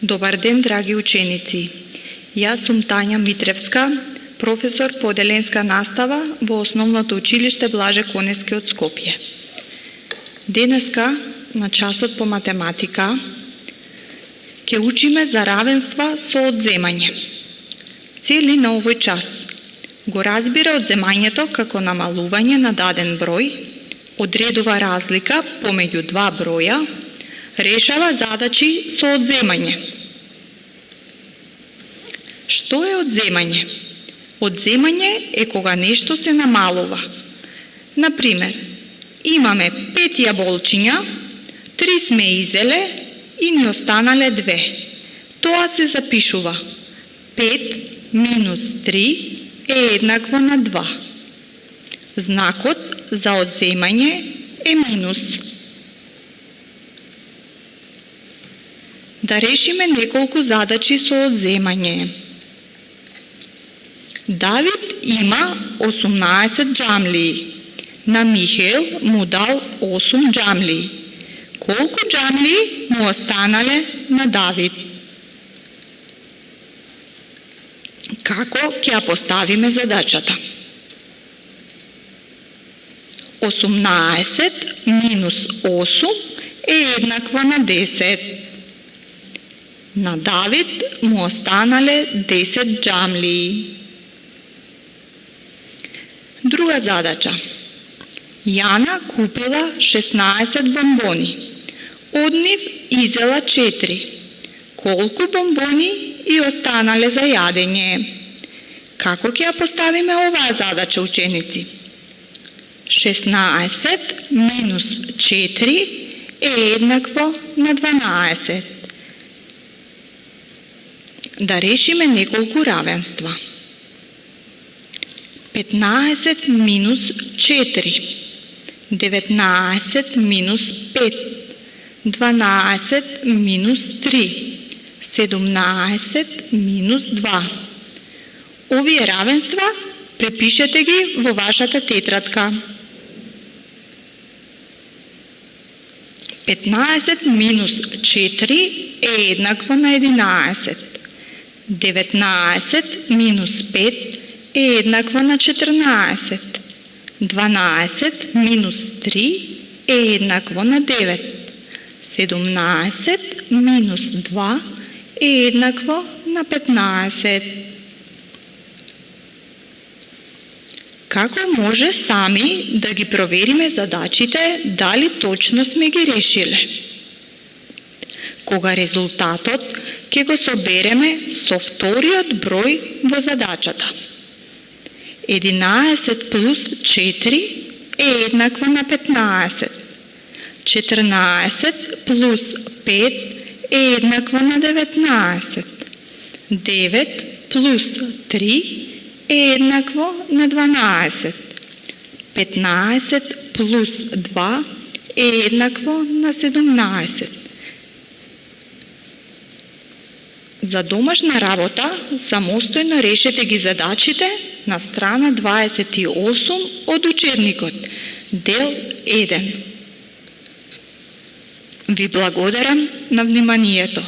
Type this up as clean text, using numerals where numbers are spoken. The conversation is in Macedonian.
Добар ден, драги ученици! Јас сум Тања Митревска, професор по одделенска настава во Основното училиште Блаже Конески од Скопје. Денеска, на часот по математика, ќе учиме за равенства со одземање. Цели на овој час го разбира одземањето како намалување на даден број, одредува разлика помеѓу два броја, решава задачи со одземање. Што е одземање? Одземање е кога нешто се намалува. Например, имаме 5 јаболчиња, 3 сме изеле и ни останале 2. Тоа се запишува. 5 минус 3 е еднакво на 2. Знакот за одземање е минус. Да решиме неколку задачи со одземање. Давид има 18 џамлии. На Михаил му дал 8 џамлии. Колку џамлии му останале на Давид? Како ќе ја поставиме задачата? 18 минус 8 е еднакво на 10. На Давид му останале 10 џамлии. Друга задача. Јана купила 16 бомбони. Од нив изела 4. Колку бомбони и останале за јадење? Како ќе ја поставиме оваа задача, ученици? 16 минус 4 е еднакво на 12. Да решиме неколку равенства. 15 минус 4, 19 минус 5, 12 минус 3, 17 минус 2. Овие равенства препишете ги во вашата тетрадка. 15 минус 4 е еднакво на 11. 19 минус 5 е еднакво на 14. 12 минус 3 е еднакво на 9. 17 минус 2 е еднакво на 15. Како може сами да ги провериме задачите дали точно сме ги решиле? Кога резултатот ќе го собереме со вториот број во задачата. 11 плюс 4 е еднакво на 15. 14 плюс 5 е еднакво на 19. 9 плюс 3 е еднакво на 12. 15 плюс 2 е еднакво на 17. За домашна работа, самостојно решете ги задачите на страна 28 од учебникот, дел 1. Ви благодарам на вниманието.